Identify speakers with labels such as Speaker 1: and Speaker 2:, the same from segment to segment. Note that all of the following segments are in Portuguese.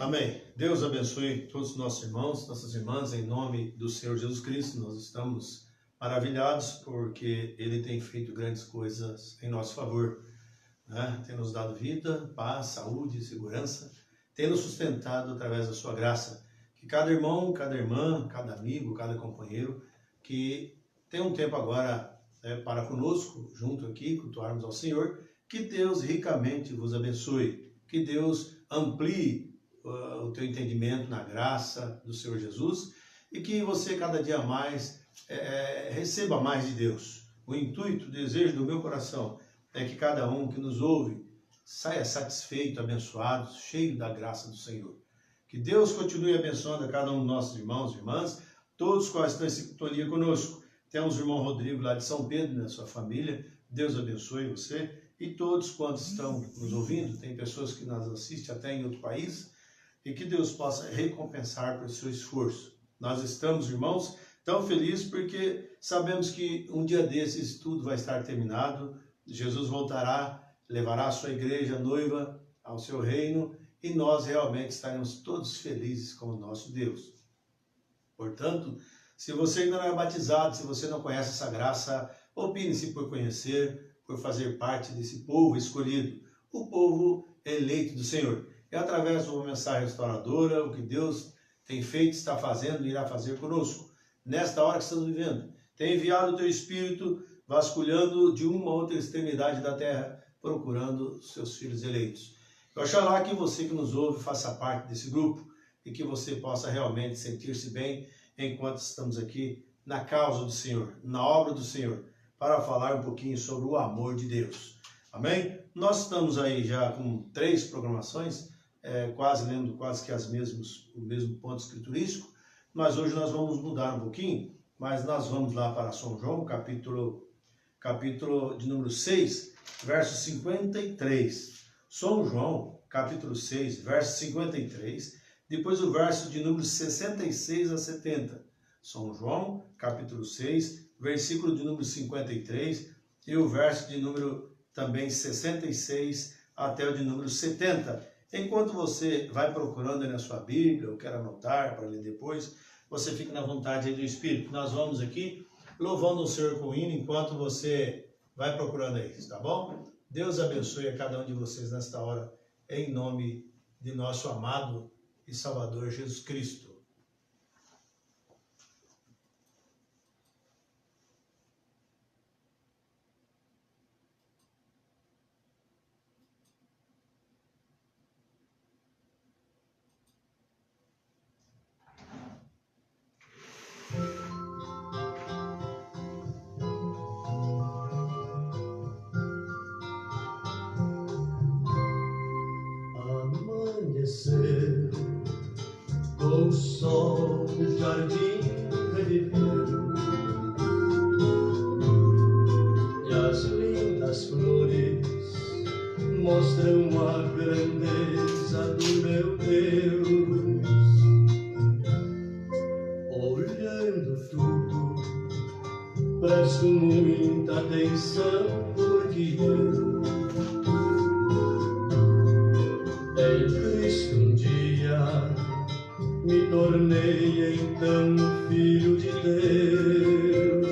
Speaker 1: Amém. Deus abençoe todos os nossos irmãos, nossas irmãs, em nome do Senhor Jesus Cristo. Nós estamos maravilhados porque Ele tem feito grandes coisas em nosso favor, né? Tem nos dado vida, paz, saúde, segurança, tem nos sustentado através da sua graça. Que cada irmão, cada irmã, cada amigo, cada companheiro que tem um tempo agora para conosco, junto aqui, cultuarmos ao Senhor, que Deus ricamente vos abençoe, que Deus amplie o teu entendimento na graça do Senhor Jesus e que você cada dia mais receba mais de Deus. O intuito, o desejo do meu coração é que cada um que nos ouve saia satisfeito, abençoado, cheio da graça do Senhor. Que Deus continue abençoando a cada um dos nossos irmãos e irmãs, todos que estão em sintonia conosco. Temos o irmão Rodrigo lá de São Pedro, na sua família. Deus abençoe você e todos quantos estão nos ouvindo. Tem pessoas que nos assistem até em outro país. E que Deus possa recompensar pelo seu esforço. Nós estamos, irmãos, tão felizes porque sabemos que um dia desses tudo vai estar terminado. Jesus voltará, levará a sua igreja noiva ao seu reino e nós realmente estaremos todos felizes com o nosso Deus. Portanto, se você ainda não é batizado, se você não conhece essa graça, opine-se por conhecer, por fazer parte desse povo escolhido, o povo eleito do Senhor. É através de uma mensagem restauradora, o que Deus tem feito, está fazendo e irá fazer conosco. Nesta hora que estamos vivendo, tem enviado o teu Espírito vasculhando de uma a outra extremidade da terra, procurando seus filhos eleitos. Oxalá que você que nos ouve faça parte desse grupo e que você possa realmente sentir-se bem enquanto estamos aqui na causa do Senhor, na obra do Senhor, para falar um pouquinho sobre o amor de Deus. Amém? Nós estamos aí já com 3 programações, quase lendo quase que o mesmo ponto escriturístico, mas hoje nós vamos mudar um pouquinho, mas nós vamos lá para São João, capítulo de número 6, verso 53. São João, capítulo 6, verso 53, depois o verso de número 66 a 70. São João, capítulo 6, versículo de número 53 e o verso de número também 66 até o de número 70. Enquanto você vai procurando aí na sua Bíblia, ou quer anotar para ler depois, você fica na vontade aí do Espírito. Nós vamos aqui louvando o Senhor com o hino enquanto você vai procurando aí, tá bom? Deus abençoe a cada um de vocês nesta hora, em nome de nosso amado e Salvador Jesus Cristo.
Speaker 2: Amanheceu, com o sol o jardim reviveu, e as lindas flores mostram a grandeza do meu Deus. Olhando tudo, presto muita atenção, porque eu em Cristo um dia me tornei então filho de Deus.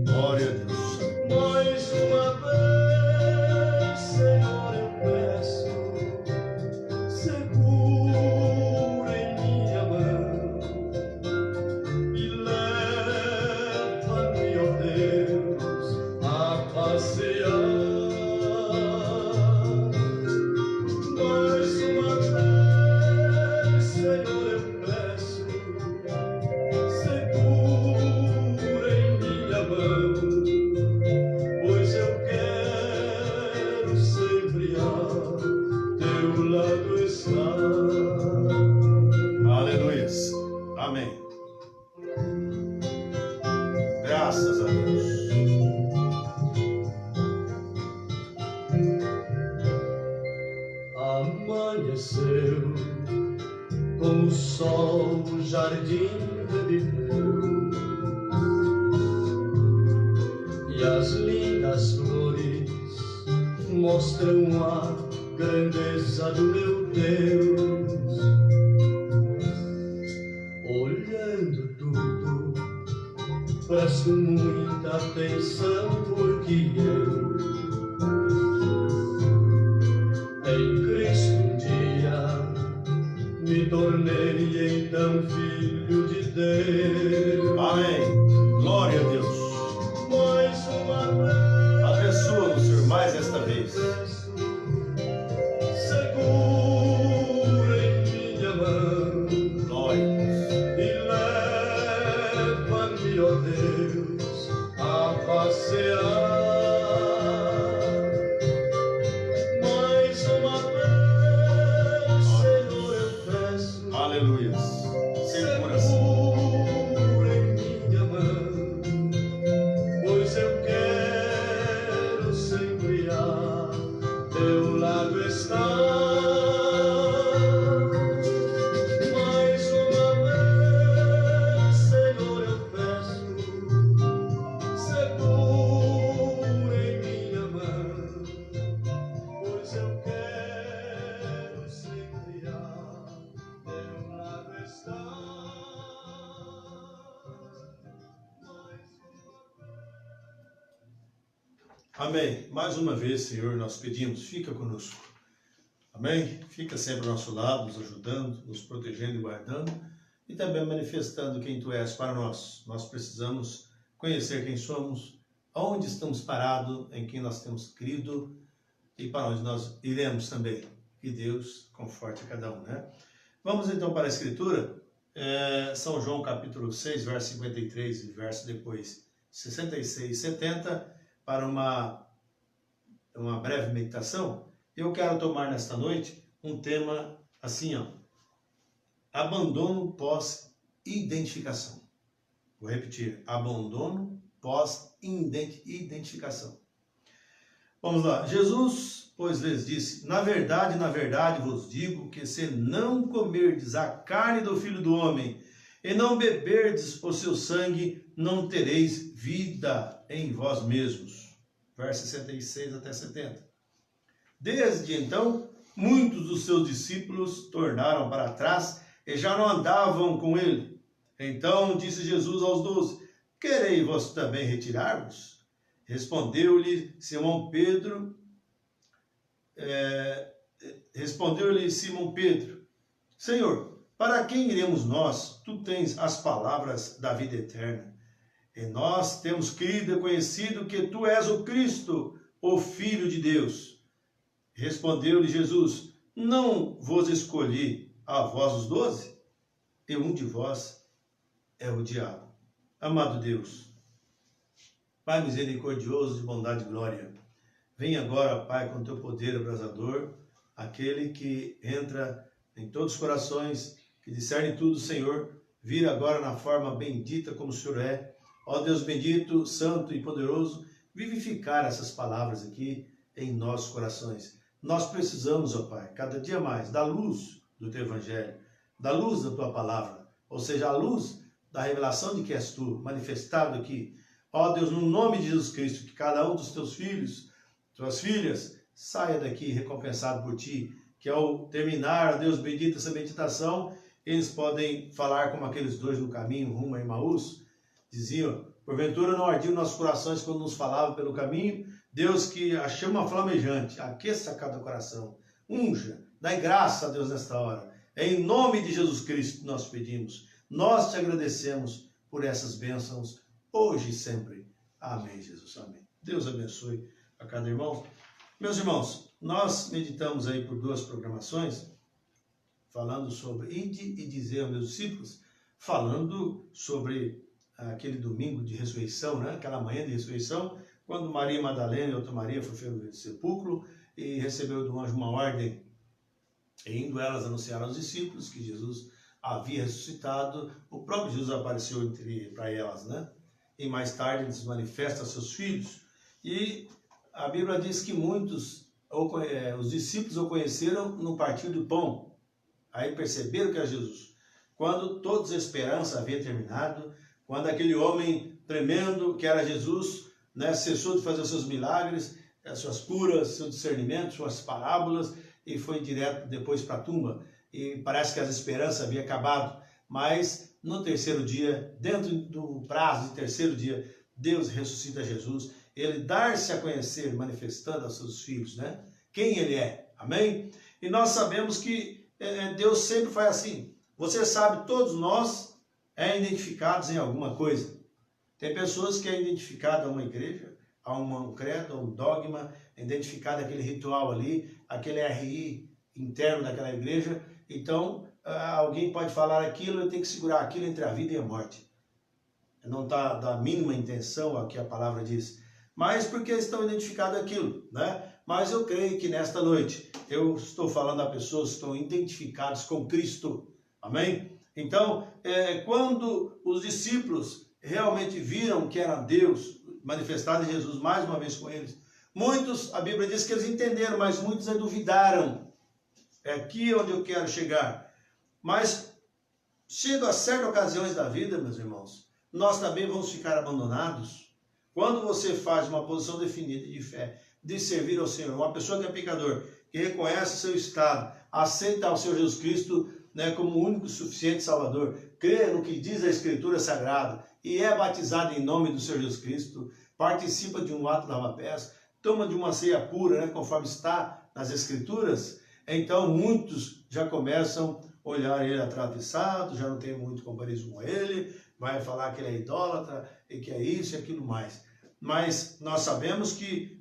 Speaker 1: Glória a Deus.
Speaker 2: Mais uma vez, Senhor, eu peço, segura em minha mão e leva-me, ó Deus, a passear.
Speaker 1: Aleluias. Amém. Graças a Deus.
Speaker 2: Amanheceu, com o sol o jardim reviveu, e as lindas flores mostram a grandeza do meu Deus. Presto muita atenção porque eu em Cristo um dia me tornei então filho de Deus.
Speaker 1: Amém. Glória a Deus.
Speaker 2: Mais uma vez
Speaker 1: Abençoa-nos, Senhor, mais esta vez.
Speaker 2: peço, segura em minha mão
Speaker 1: Glória a Deus.
Speaker 2: e leva-me, ó Deus, a passear. Mais uma vez, Senhor, eu peço,
Speaker 1: Aleluia. Segura-se.
Speaker 2: segura em minha mão, pois eu quero sempre a teu lado estar. Mais uma vez, Senhor, eu peço, segura em minha mão, pois eu quero sempre a teu lado estar.
Speaker 1: Amém. Mais uma vez, Senhor, nós pedimos, fica conosco. Amém? Fica sempre ao nosso lado, nos ajudando, nos protegendo e guardando, e também manifestando quem Tu és para nós. Nós precisamos conhecer quem somos, aonde estamos parados, em quem nós temos crido e para onde nós iremos também. Que Deus conforte cada um, né? Vamos então para a Escritura, São João capítulo 6, verso 53 e verso depois 66 e 70, para uma breve meditação. Eu quero tomar nesta noite um tema assim, ó, abandono pós-identificação. Vou repetir, abandono pós-identificação. Vamos lá. Jesus, pois, lhes disse: na verdade vos digo que se não comerdes a carne do Filho do Homem e não beberdes o seu sangue, não tereis vida em vós mesmos. Versos 66 até 70. Desde então, muitos dos seus discípulos tornaram para trás e já não andavam com ele. Então disse Jesus aos 12: quereis vós também retirar-vos? Respondeu-lhe Simão Pedro, Senhor, para quem iremos nós? Tu tens as palavras da vida eterna. E nós temos crido e conhecido que tu és o Cristo, o Filho de Deus. Respondeu-lhe Jesus: não vos escolhi a vós os 12? E um de vós é o diabo. Amado Deus, Pai misericordioso, de bondade e glória, vem agora, Pai, com teu poder abrasador, aquele que entra em todos os corações, que discerne tudo, Senhor, vir agora na forma bendita como o Senhor é. Ó Deus bendito, santo e poderoso, vivificar essas palavras aqui em nossos corações. Nós precisamos, ó Pai, cada dia mais, da luz do teu evangelho, da luz da tua palavra, ou seja, a luz da revelação de que és tu, manifestado aqui. Ó Deus, no nome de Jesus Cristo, que cada um dos teus filhos, tuas filhas, saia daqui recompensado por ti, que ao terminar, Deus bendito, essa meditação, eles podem falar como aqueles dois no caminho rumo a Emaús, diziam: porventura não ardiam nossos corações quando nos falavam pelo caminho? Deus, que a chama flamejante aqueça cada coração, unja, dai graça a Deus nesta hora. Em nome de Jesus Cristo nós pedimos, nós te agradecemos por essas bênçãos, hoje e sempre. Amém, Jesus, amém. Deus abençoe a cada irmão. Meus irmãos, nós meditamos aí por 2 programações, falando sobre ide e dizer aos meus discípulos, falando sobre aquele domingo de ressurreição, né? Aquela manhã de ressurreição, quando Maria Madalena e outra Maria foram ao sepulcro e recebeu do anjo uma ordem, e indo elas anunciaram aos discípulos que Jesus havia ressuscitado. O próprio Jesus apareceu para elas, né? E mais tarde ele se manifesta a seus filhos. E a Bíblia diz que muitos, os discípulos o conheceram no partir do pão. Aí perceberam que era Jesus. Quando toda a esperança havia terminado, quando aquele homem tremendo que era Jesus, né, cessou de fazer os seus milagres, as suas curas, seu discernimento, suas parábolas, e foi direto depois para a tumba. E parece que as esperanças haviam acabado. mas no terceiro dia, dentro do prazo de terceiro dia, Deus ressuscita Jesus, ele dar-se a conhecer, manifestando aos seus filhos, né? Quem ele é, amém? E nós sabemos que Deus sempre faz assim. Você sabe, todos nós identificados em alguma coisa. Tem pessoas que identificado a uma igreja, a um credo, a um dogma, identificado aquele ritual ali, aquele RI interno daquela igreja. Então, alguém pode falar aquilo, eu tenho que segurar aquilo entre a vida e a morte. Não está da mínima intenção ao que a palavra diz, mas porque estão identificados aquilo, né? Mas eu creio que nesta noite eu estou falando a pessoas que estão identificados com Cristo, amém? Então, quando os discípulos realmente viram que era Deus manifestado em Jesus mais uma vez com eles, muitos, a Bíblia diz que eles entenderam, mas muitos duvidaram. É aqui onde eu quero chegar. Mas, chega a certas ocasiões da vida, meus irmãos, nós também vamos ficar abandonados. Quando você faz uma posição definida de fé, de servir ao Senhor, uma pessoa que é pecador, que reconhece seu estado, aceita o Senhor Jesus Cristo, né, como o único e suficiente Salvador, crê no que diz a Escritura Sagrada e é batizado em nome do Senhor Jesus Cristo, participa de um ato da lava-pés, toma de uma ceia pura, né, conforme está nas Escrituras, então muitos já começam a olhar ele atravessado, já não tem muito comparison com ele, vai falar que ele é idólatra e que é isso e aquilo mais. Mas nós sabemos que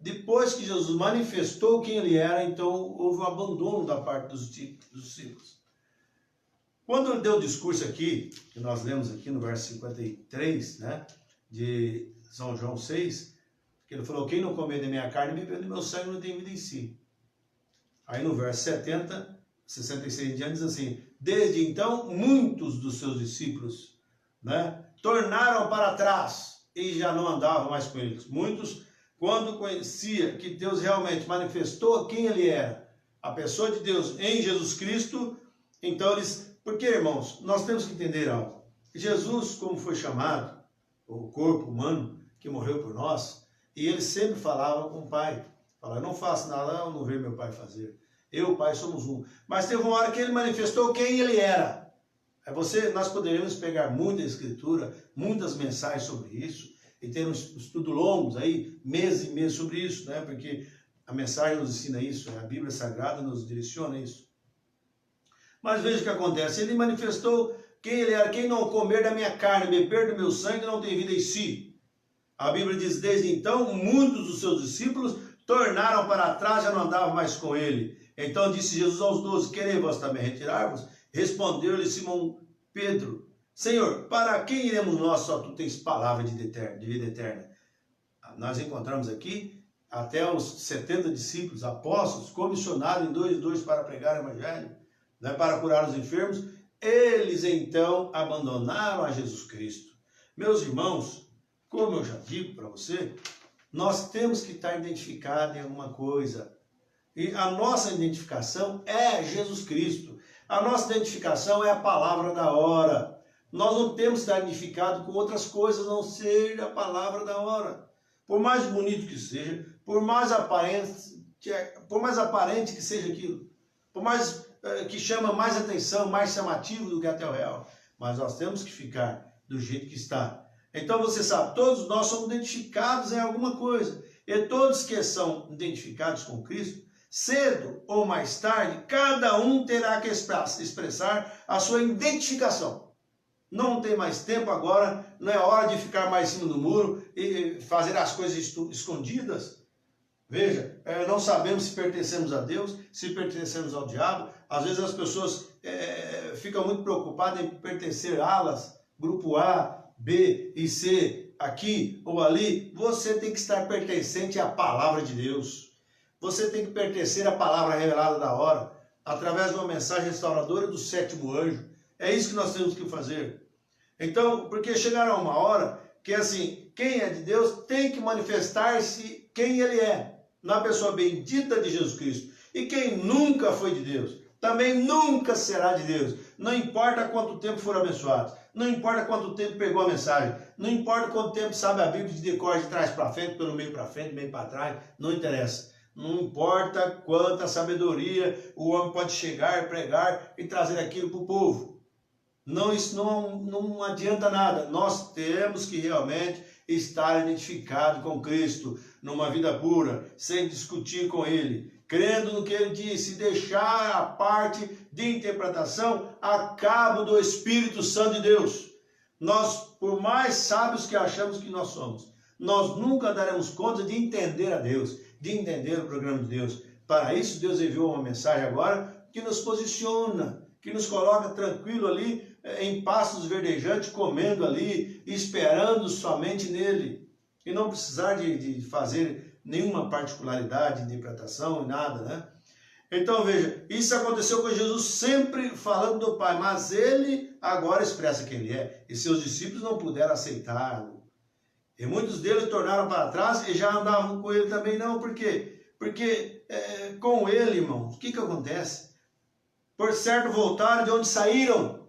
Speaker 1: depois que Jesus manifestou quem ele era, então houve um abandono da parte dos discípulos. Quando ele deu o discurso aqui, que nós lemos aqui no verso 53, né, de São João 6, que ele falou, quem não comer da minha carne e beber do meu sangue não tem vida em si. Aí no verso 66 em diante diz assim, desde então muitos dos seus discípulos, né, tornaram para trás e já não andavam mais com eles. Muitos, quando conhecia que Deus realmente manifestou quem ele era, a pessoa de Deus em Jesus Cristo, então eles... Porque, irmãos, nós temos que entender algo. Jesus, como foi chamado, o corpo humano que morreu por nós, e ele sempre falava com o Pai. Falava, não faço nada, eu não vejo meu Pai fazer. Eu e o Pai somos um. Mas teve uma hora que ele manifestou quem ele era. Nós poderíamos pegar muita escritura, muitas mensagens sobre isso, e ter um estudo longos aí, meses e meses sobre isso, né? Porque a mensagem nos ensina isso, a Bíblia Sagrada nos direciona isso. Mas veja o que acontece, ele manifestou quem ele era, quem não comer da minha carne, beber do meu sangue, não tem vida em si. A Bíblia diz, desde então, muitos dos seus discípulos tornaram para trás, já não andavam mais com ele. Então disse Jesus aos 12, querei vós também retirar-vos? Respondeu-lhe Simão Pedro, Senhor, para quem iremos nós, só tu tens palavra de vida eterna? Nós encontramos aqui até os 70 discípulos, apóstolos, comissionados em 2 para pregar o evangelho, né, para curar os enfermos, eles então abandonaram a Jesus Cristo. Meus irmãos, como eu já digo para você, nós temos que estar identificados em alguma coisa. E a nossa identificação é Jesus Cristo. A nossa identificação é a palavra da hora. Nós não temos que estar identificados com outras coisas, a não ser a palavra da hora. Por mais bonito que seja, por mais aparente que seja aquilo, por mais que chama mais atenção, mais chamativo do que até o real. Mas nós temos que ficar do jeito que está. Então você sabe, todos nós somos identificados em alguma coisa. E todos que são identificados com Cristo, cedo ou mais tarde, cada um terá que expressar a sua identificação. Não tem mais tempo agora, não é hora de ficar mais em cima do muro e fazer as coisas escondidas. Veja, não sabemos se pertencemos a Deus, se pertencemos ao diabo. Às vezes as pessoas ficam muito preocupadas em pertencer a alas, grupo A, B e C, aqui ou ali. Você tem que estar pertencente à palavra de Deus. Você tem que pertencer à palavra revelada da hora, através de uma mensagem restauradora do 7º anjo. É isso que nós temos que fazer. Então, porque chegará uma hora que, assim, quem é de Deus tem que manifestar-se quem ele é, na pessoa bendita de Jesus Cristo. E quem nunca foi de Deus, também nunca será de Deus. Não importa quanto tempo for abençoado, não importa quanto tempo pegou a mensagem, não importa quanto tempo sabe a Bíblia de decor de trás para frente, pelo meio para frente, meio para trás, não interessa. Não importa quanta sabedoria o homem pode chegar, pregar e trazer aquilo para o povo. Não, isso não adianta nada. Nós temos que realmente estar identificado com Cristo numa vida pura, sem discutir com Ele, crendo no que Ele disse, deixar a parte de interpretação a cabo do Espírito Santo de Deus. Nós, por mais sábios que achamos que nós somos, nós nunca daremos conta de entender a Deus, de entender o programa de Deus. Para isso, Deus enviou uma mensagem agora que nos posiciona, que nos coloca tranquilo ali, em pastos verdejantes, comendo ali, esperando somente nele. E não precisar de fazer nenhuma particularidade de interpretação e nada, né? Então veja, isso aconteceu com Jesus sempre falando do Pai, mas ele agora expressa quem ele é. E seus discípulos não puderam aceitá-lo. E muitos deles tornaram para trás e já andavam com ele também. Não, por quê? Porque com ele, irmãos, o que acontece? Por certo voltaram de onde saíram.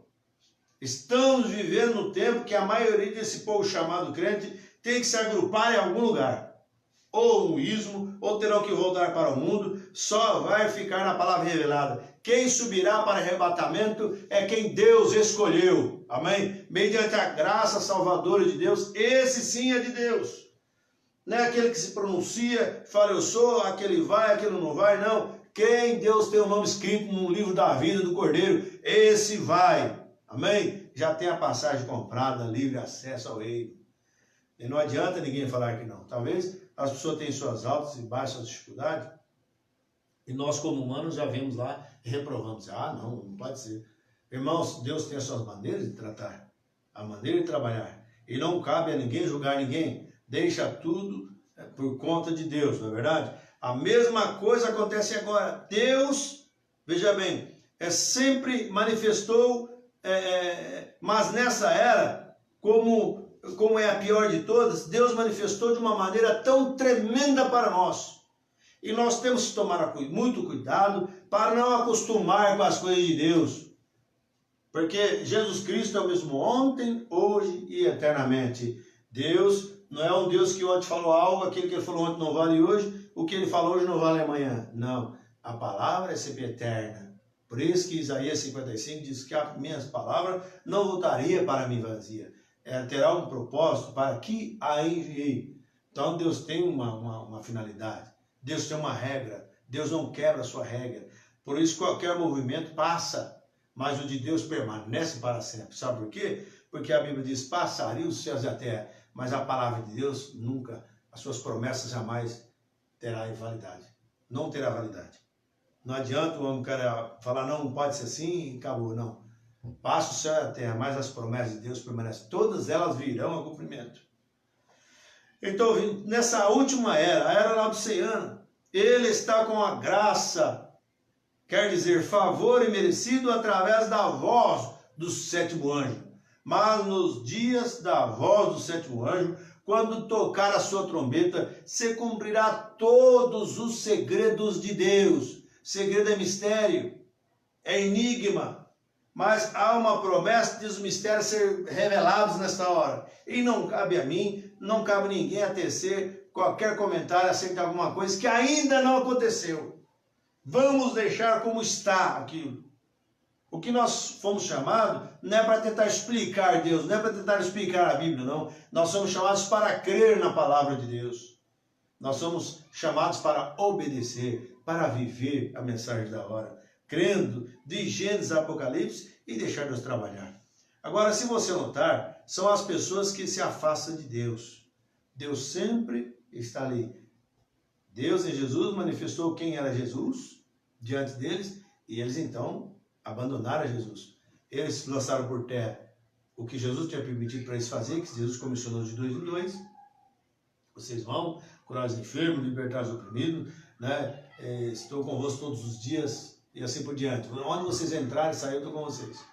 Speaker 1: Estamos vivendo no tempo que a maioria desse povo chamado crente tem que se agrupar em algum lugar. Ou no ismo, ou terão que voltar para o mundo, só vai ficar na palavra revelada. Quem subirá para arrebatamento é quem Deus escolheu. Amém? Mediante a graça salvadora de Deus, esse sim é de Deus. Não é aquele que se pronuncia, fala eu sou, aquele vai, aquele não vai, não. Quem Deus tem o nome escrito no livro da vida do Cordeiro, esse vai. Amém? Já tem a passagem comprada, livre acesso ao reino. E não adianta ninguém falar que não. Talvez as pessoas tenham suas altas e baixas dificuldades, e nós como humanos já vemos lá e reprovamos. Ah, não pode ser. Irmãos, Deus tem as suas maneiras de tratar, a maneira de trabalhar. E não cabe a ninguém julgar ninguém. Deixa tudo por conta de Deus, não é verdade? A mesma coisa acontece agora. Deus, veja bem, sempre manifestou, mas nessa era, como é a pior de todas, Deus manifestou de uma maneira tão tremenda para nós. E nós temos que tomar muito cuidado para não acostumar com as coisas de Deus. Porque Jesus Cristo é o mesmo ontem, hoje e eternamente. Deus não é um Deus que ontem falou algo, aquele que ele falou ontem não vale hoje, o que ele falou hoje não vale amanhã. Não, a palavra é sempre eterna. Por isso que Isaías 55 diz que a minha palavra não voltaria para mim vazia. Terá um propósito para que a enviei. Então Deus tem uma finalidade. Deus tem uma regra. Deus não quebra a sua regra. Por isso qualquer movimento passa, mas o de Deus permanece para sempre. Sabe por quê? Porque a Bíblia diz, passariam os céus e a terra, mas a palavra de Deus nunca, as suas promessas jamais terá validade. Não terá validade. Não adianta o homem falar, não pode ser assim e acabou, não. Passa o céu e a terra, mas as promessas de Deus permanecem. Todas elas virão a cumprimento. Então, nessa última era, a era laodiceana, ele está com a graça, quer dizer, favor imerecido através da voz do sétimo anjo. Mas nos dias da voz do sétimo anjo, quando tocar a sua trombeta, se cumprirá todos os segredos de Deus. Segredo é mistério, é enigma. Mas há uma promessa de os mistérios ser revelados nesta hora. E não cabe a mim, não cabe a ninguém a tecer qualquer comentário acerca de alguma coisa que ainda não aconteceu. Vamos deixar como está aquilo. O que nós fomos chamados não é para tentar explicar Deus, não é para tentar explicar a Bíblia, não. Nós somos chamados para crer na palavra de Deus. Nós somos chamados para obedecer, para viver a mensagem da hora, crendo de Gênesis a Apocalipse e deixar Deus trabalhar. Agora, se você notar, são as pessoas que se afastam de Deus. Deus sempre está ali. Deus em Jesus manifestou quem era Jesus diante deles e eles então abandonaram Jesus. Eles lançaram por terra o que Jesus tinha permitido para eles fazer, que Jesus comissionou de 2 em 2. Vocês vão curar os enfermos, libertar os oprimidos, né? Estou convosco todos os dias e assim por diante. Onde vocês entrarem e saírem, eu estou com vocês.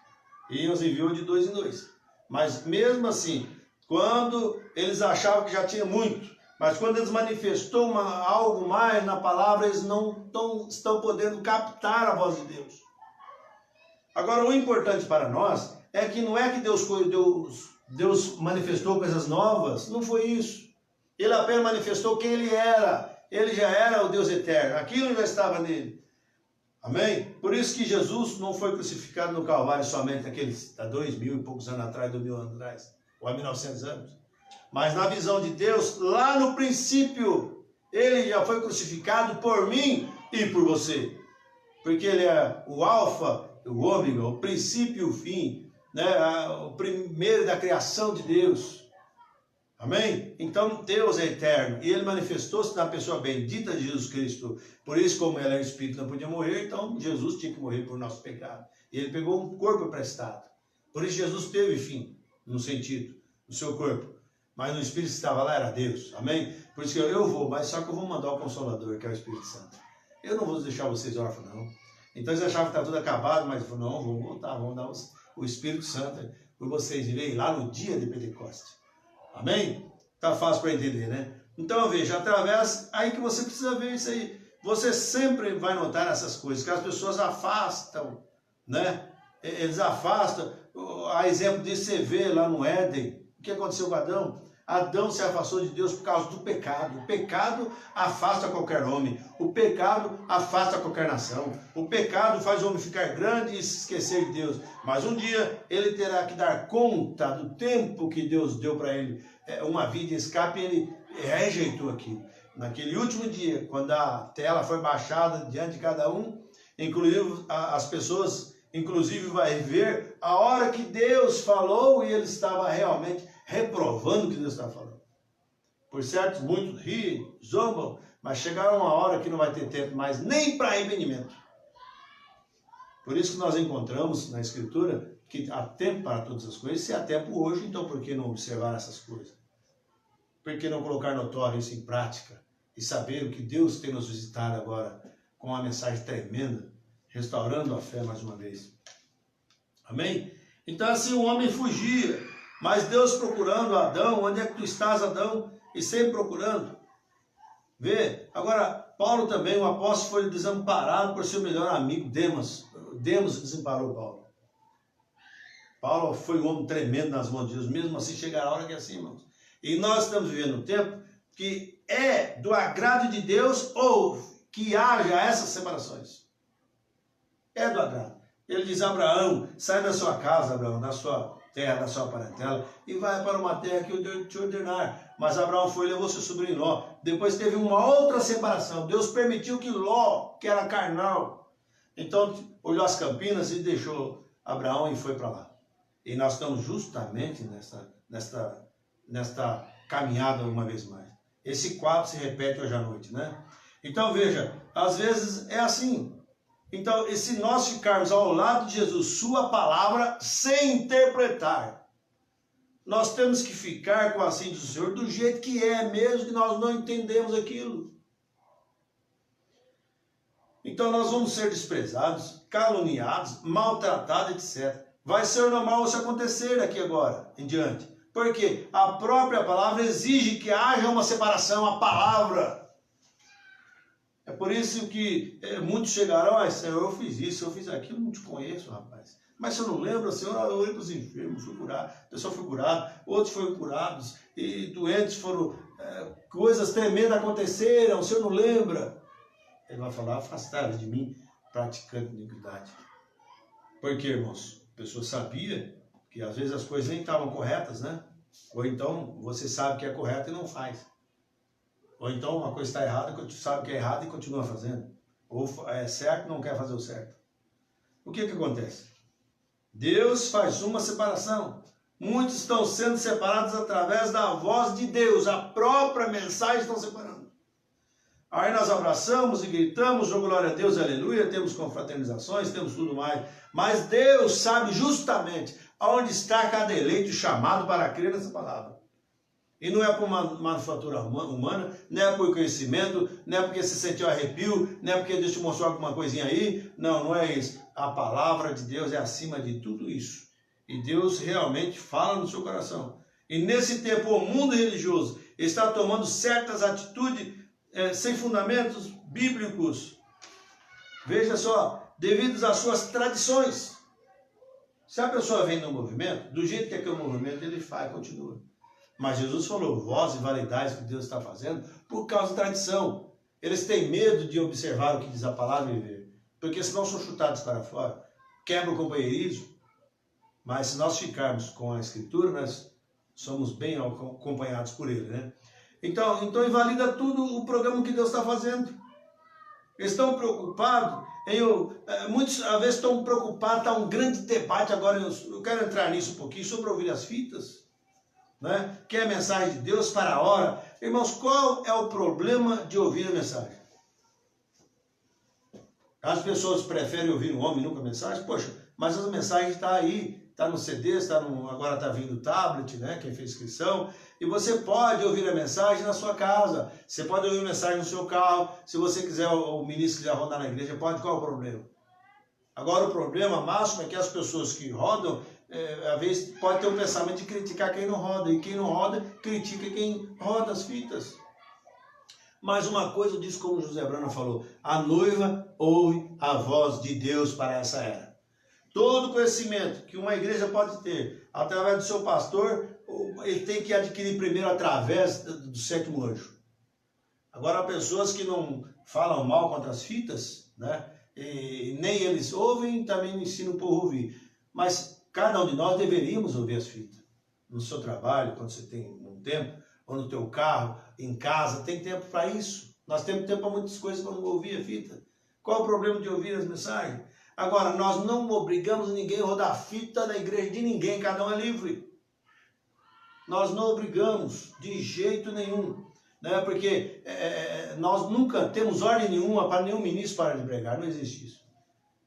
Speaker 1: E os enviou de 2 em 2. Mas mesmo assim, quando eles achavam que já tinha muito, mas quando eles manifestou algo mais na palavra, eles não estão podendo captar a voz de Deus. Agora, o importante para nós é que não é que Deus manifestou coisas novas, não foi isso. Ele apenas manifestou quem ele era. Ele já era o Deus eterno, aquilo já estava nele. Amém? Por isso que Jesus não foi crucificado no Calvário somente há 2000 e poucos anos atrás, 2000 anos atrás, ou há 1900 anos. Mas na visão de Deus, lá no princípio, ele já foi crucificado por mim e por você. Porque ele é o alfa, o ômega, o princípio e o fim, né? O primeiro da criação de Deus. Amém? Então Deus é eterno e ele manifestou-se na pessoa bendita de Jesus Cristo. Por isso, como ele é espírito, não podia morrer, então Jesus tinha que morrer por nosso pecado. E ele pegou um corpo emprestado. Por isso Jesus teve fim, no sentido, no seu corpo. Mas no espírito que estava lá era Deus. Amém? Por isso que eu vou, mas só que eu vou mandar o Consolador, que é o Espírito Santo. Eu não vou deixar vocês órfãos, não. Então eles achavam que está tudo acabado, mas eu falei, não, vou voltar, vamos dar o Espírito Santo por vocês virem lá no dia de Pentecostes. Amém? Tá fácil para entender, né? Então veja, através, aí que você precisa ver isso aí. Você sempre vai notar essas coisas, que as pessoas afastam, né? Eles afastam. A exemplo disso você vê lá no Éden. O que aconteceu com Adão? Adão se afastou de Deus por causa do pecado. O pecado afasta qualquer homem. O pecado afasta qualquer nação. O pecado faz o homem ficar grande e se esquecer de Deus. Mas um dia ele terá que dar conta do tempo que Deus deu para ele. Uma vida em escape, ele rejeitou aquilo. Naquele último dia, quando a tela foi baixada diante de cada um, inclusive as pessoas, inclusive vai ver a hora que Deus falou e ele estava realmente reprovando o que Deus está falando. Por certo, muitos riem, zombam, mas chegará uma hora que não vai ter tempo mais nem para arrependimento. Por isso que nós encontramos na Escritura que há tempo para todas as coisas. Se há tempo hoje, então por que não observar essas coisas? Por que não colocar notório isso em prática? E saber o que Deus tem nos visitado agora com uma mensagem tremenda, restaurando a fé mais uma vez. Amém? Então assim o homem fugia. Mas Deus procurando Adão, onde é que tu estás, Adão? E sempre procurando. Vê, agora, Paulo também, o apóstolo, foi desamparado por seu melhor amigo, Demas. Demas desamparou Paulo. Paulo foi um homem tremendo nas mãos de Deus, mesmo assim chegará a hora que é assim, irmãos. E nós estamos vivendo um tempo que é do agrado de Deus ou que haja essas separações. É do agrado. Ele diz a Abraão, sai da sua casa, Abraão, da sua terra, da sua parentela, e vai para uma terra que eu te ordenar. Mas Abraão foi e levou seu sobrinho Ló. Depois teve uma outra separação. Deus permitiu que Ló, que era carnal, então olhou as campinas e deixou Abraão e foi para lá. E nós estamos justamente nesta caminhada uma vez mais. Esse quadro se repete hoje à noite, né? Então veja, às vezes é assim. Então, e se nós ficarmos ao lado de Jesus, sua palavra, sem interpretar, nós temos que ficar com assim do Senhor, do jeito que é, mesmo que nós não entendemos aquilo. Então nós vamos ser desprezados, caluniados, maltratados, etc. Vai ser normal isso acontecer aqui agora, em diante. Porque a própria palavra exige que haja uma separação, a palavra. É por isso que muitos chegarão, Senhor, eu fiz isso, eu fiz aquilo, não te conheço, rapaz. Mas se eu não lembro, Senhor, eu orei para os enfermos, fui curado, a pessoa foi curada, outros foram curados, e doentes foram, coisas tremendas aconteceram, o Senhor não lembra. Ele vai falar, afastaram de mim, praticando iniquidade. Por quê, irmãos? A pessoa sabia que às vezes as coisas nem estavam corretas, né? Ou então você sabe que é correto e não faz. Ou então uma coisa está errada, você sabe que é errado e continua fazendo. Ou é certo e não quer fazer o certo. O que acontece? Deus faz uma separação. Muitos estão sendo separados através da voz de Deus. A própria mensagem estão separando. Aí nós abraçamos e gritamos, oh, glória a Deus, aleluia, temos confraternizações, temos tudo mais. Mas Deus sabe justamente aonde está cada eleito chamado para crer nessa palavra. E não é por uma manufatura humana, não é por conhecimento, não é porque se sentiu arrepio, não é porque Deus te mostrou alguma coisinha aí. Não, não é isso. A palavra de Deus é acima de tudo isso. E Deus realmente fala no seu coração. E nesse tempo o mundo religioso está tomando certas atitudes sem fundamentos bíblicos. Veja só, devido às suas tradições. Se a pessoa vem no movimento, do jeito que é que o movimento ele faz, continua. Mas Jesus falou, vós invalidais o que Deus está fazendo por causa da tradição. Eles têm medo de observar o que diz a palavra e viver. porque senão são chutados para fora, quebra o companheirismo. Mas se nós ficarmos com a Escritura, nós somos bem acompanhados por Ele, né? Então invalida tudo o programa que Deus está fazendo. Eles estão preocupados, muitos às vezes estão preocupados, está um grande debate agora, eu quero entrar nisso um pouquinho, sobre ouvir as fitas, né? Que é a mensagem de Deus para a hora. Irmãos, qual é o problema de ouvir a mensagem? As pessoas preferem ouvir um homem e nunca a mensagem? Poxa, mas a mensagem está aí, está no CD, agora está vindo o tablet, né? Quem fez inscrição. E você pode ouvir a mensagem na sua casa. Você pode ouvir a mensagem no seu carro. Se você quiser, o ministro quiser rodar na igreja, pode. Qual é o problema? Agora, o problema máximo é que as pessoas que rodam, às vezes, pode ter um pensamento de criticar quem não roda. E quem não roda, critica quem roda as fitas. Mas uma coisa, diz como José Brana falou, a noiva ouve a voz de Deus para essa era. Todo conhecimento que uma igreja pode ter através do seu pastor, ele tem que adquirir primeiro através do sétimo anjo. Agora, há pessoas que não falam mal contra as fitas, né? E nem eles ouvem, também não ensinam o povo a ouvir. Mas cada um de nós deveríamos ouvir as fitas. No seu trabalho, quando você tem um tempo, ou no teu carro, em casa, tem tempo para isso. Nós temos tempo para muitas coisas para não ouvir a fita. Qual é o problema de ouvir as mensagens? Agora, nós não obrigamos ninguém a rodar a fita da igreja de ninguém, cada um é livre. Nós não obrigamos de jeito nenhum, né? Porque nós nunca temos ordem nenhuma para nenhum ministro parar de pregar, não existe isso.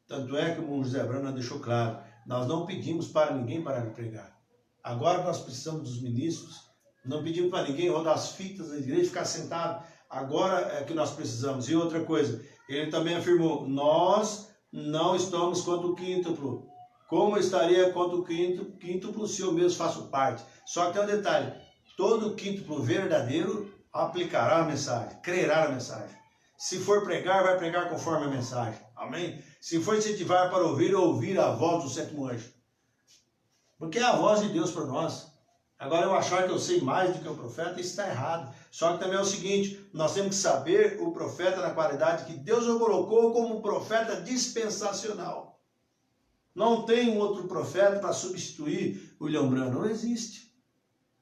Speaker 1: Tanto é que o José Brana deixou claro, nós não pedimos para ninguém parar de pregar. Agora nós precisamos dos ministros, não pedimos para ninguém rodar as fitas da igreja e ficar sentado. Agora é que nós precisamos. E outra coisa, ele também afirmou, nós não estamos contra o quíntuplo. Como eu estaria contra o quíntuplo se eu mesmo faço parte? Só que tem um detalhe, todo quíntuplo verdadeiro aplicará a mensagem, crerá a mensagem. Se for pregar, vai pregar conforme a mensagem. Amém? Se for incentivar para ouvir a voz do sétimo anjo. Porque é a voz de Deus para nós. Agora, eu achar que eu sei mais do que o profeta, isso está errado. Só que também é o seguinte, nós temos que saber o profeta na qualidade que Deus o colocou como profeta dispensacional. Não tem um outro profeta para substituir o William Branham. Não existe.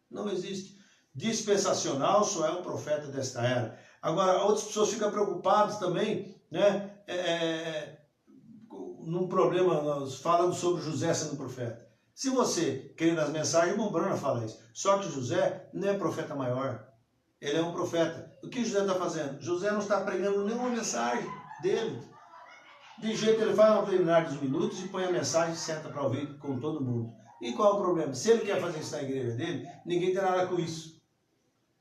Speaker 1: Não existe. Dispensacional só é um profeta desta era. Agora, outras pessoas ficam preocupadas também, né? Num problema, falando sobre José sendo profeta. Se você crê nas mensagens, o Branham fala isso. Só que José não é profeta maior. Ele é um profeta. O que José está fazendo? José não está pregando nenhuma mensagem dele. De jeito ele faz uma preliminar dos minutos e põe a mensagem e senta para ouvir com todo mundo. E qual é o problema? Se ele quer fazer isso na igreja dele, ninguém tem nada com isso.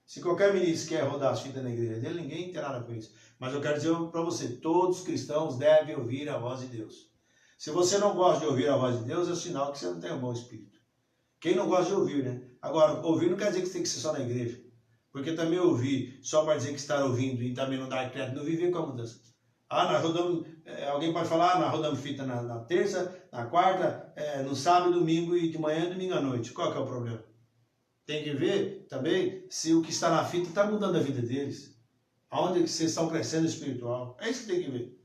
Speaker 1: Se qualquer ministro quer rodar as fitas na igreja dele, ninguém tem nada com isso. Mas eu quero dizer para você, todos os cristãos devem ouvir a voz de Deus. Se você não gosta de ouvir a voz de Deus, é o sinal que você não tem um bom espírito. Quem não gosta de ouvir, né? Agora, ouvir não quer dizer que você tem que ser só na igreja. Porque também ouvir, só para dizer que está ouvindo e também não dar crédito, não viver com a mudança. Nós rodamos, alguém pode falar, nós rodamos fita na terça, na quarta, no sábado, domingo e de manhã e domingo à noite. Qual que é o problema? Tem que ver também se o que está na fita está mudando a vida deles. Aonde vocês estão crescendo espiritual. É isso que tem que ver.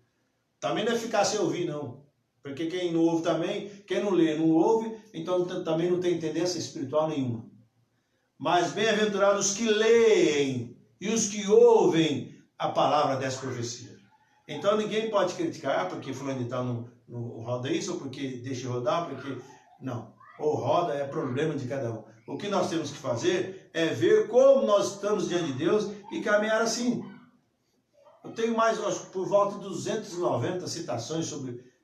Speaker 1: Também não é ficar sem ouvir, não. Porque quem não ouve também, quem não lê, não ouve, então também não tem tendência espiritual nenhuma. Mas bem-aventurados os que leem e os que ouvem a palavra dessa profecia. Então ninguém pode criticar porque fulano de tal não roda isso, ou porque deixa rodar, porque... Não. Ou roda é problema de cada um. O que nós temos que fazer é ver como nós estamos diante de Deus e caminhar assim. Eu tenho mais, acho, por volta de 290 citações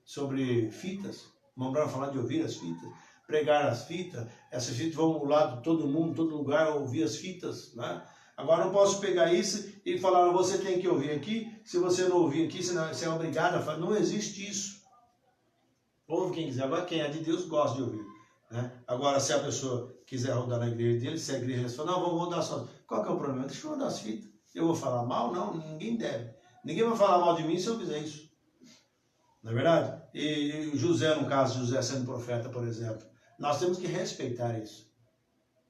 Speaker 1: sobre fitas. Vamos falar de ouvir as fitas, pregar as fitas. Essas fitas vão ao lado de todo mundo, todo lugar, ouvir as fitas, né? Agora não posso pegar isso e falar, você tem que ouvir aqui, se você não ouvir aqui, você é obrigado a falar. Não existe isso. Ouve quem quiser. Agora quem é de Deus gosta de ouvir, né? Agora se a pessoa quiser rodar na igreja dele, se a igreja fala, não, vamos rodar só. Qual que é o problema? Deixa eu rodar as fitas. Eu vou falar mal? Não, ninguém deve. Ninguém vai falar mal de mim se eu fizer isso. Não é verdade? E José, no caso, José sendo profeta, por exemplo, nós temos que respeitar isso.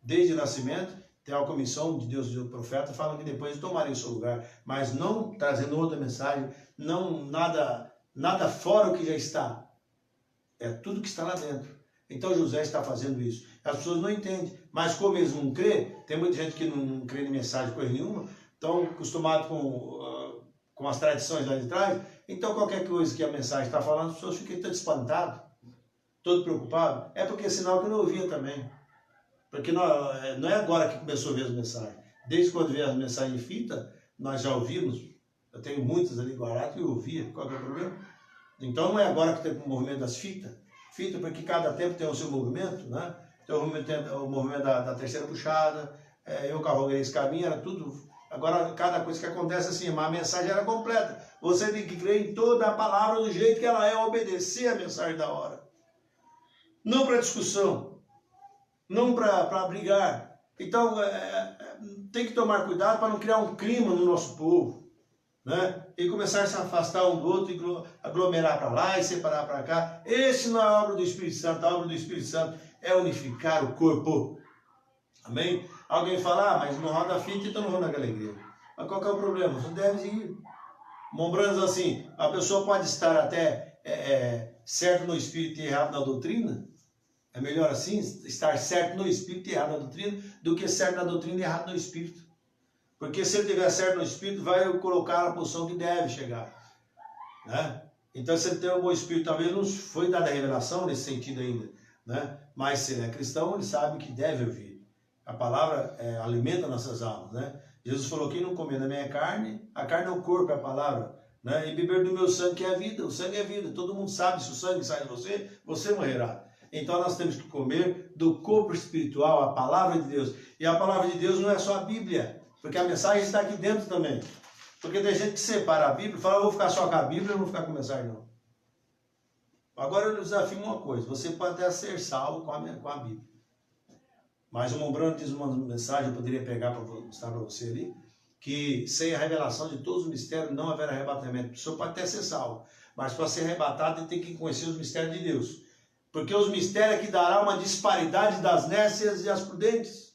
Speaker 1: Desde o nascimento, tem a comissão de Deus e do profeta, falam que depois tomarem o seu lugar, mas não trazendo outra mensagem, não nada nada fora o que já está. É tudo que está lá dentro. Então José está fazendo isso. As pessoas não entendem. Mas como eles não crê, tem muita gente que não crê em mensagem, coisa nenhuma, estão acostumados com as tradições lá de trás. Então qualquer coisa que a mensagem está falando, as pessoas ficam todas espantadas, todo preocupado. É porque é sinal que não ouvia também. Porque não é agora que começou a ver as mensagens. Desde quando veio as mensagens em fita, nós já ouvimos. Eu tenho muitas ali guardadas que eu ouvia. Qual que é o problema? Então não é agora que tem o movimento das fitas. Fita, porque cada tempo tem o seu movimento, né? Então o movimento da terceira puxada, eu cavalguei esse caminho, era tudo. Agora cada coisa que acontece assim, mas a mensagem era completa. Você tem que crer em toda a palavra do jeito que ela é, obedecer a mensagem da hora. Não para discussão, não para brigar. Então tem que tomar cuidado para não criar um clima no nosso povo, né? E começar a se afastar um do outro e aglomerar para lá e separar para cá. Esse não é a obra do Espírito Santo. A obra do Espírito Santo é unificar o corpo. Amém? Alguém fala, mas não roda fita, então não vou naquela igreja. Mas qual que é o problema? Você deve ir. Mombrando assim, a pessoa pode estar até certo no Espírito e errado na doutrina. É melhor assim, estar certo no Espírito e errado na doutrina, do que certo na doutrina e errado no Espírito. Porque se ele estiver certo no Espírito, vai colocar a posição que deve chegar, né? Então, se ele tem um bom Espírito, talvez não foi dada a revelação nesse sentido ainda, né? Mas se ele é cristão, ele sabe que deve ouvir. A palavra alimenta nossas almas, né? Jesus falou, quem não comer da minha carne, a carne é o corpo, é a palavra, né? E beber do meu sangue, que é a vida. O sangue é vida. Todo mundo sabe, se o sangue sai de você, você morrerá. Então nós temos que comer do corpo espiritual, a palavra de Deus. E a palavra de Deus não é só a Bíblia, porque a mensagem está aqui dentro também. Porque tem gente que separa a Bíblia e fala, eu vou ficar só com a Bíblia, eu não vou ficar com a mensagem não. Agora eu desafio uma coisa, você pode até ser salvo com a Bíblia. Mas o Mombrano diz uma mensagem, eu poderia pegar para mostrar para você ali, que sem a revelação de todos os mistérios não haverá arrebatamento. A pessoa pode até ser salvo, mas para ser arrebatado ele tem que conhecer os mistérios de Deus. Porque os mistérios é que dará uma disparidade das nécias e as prudentes.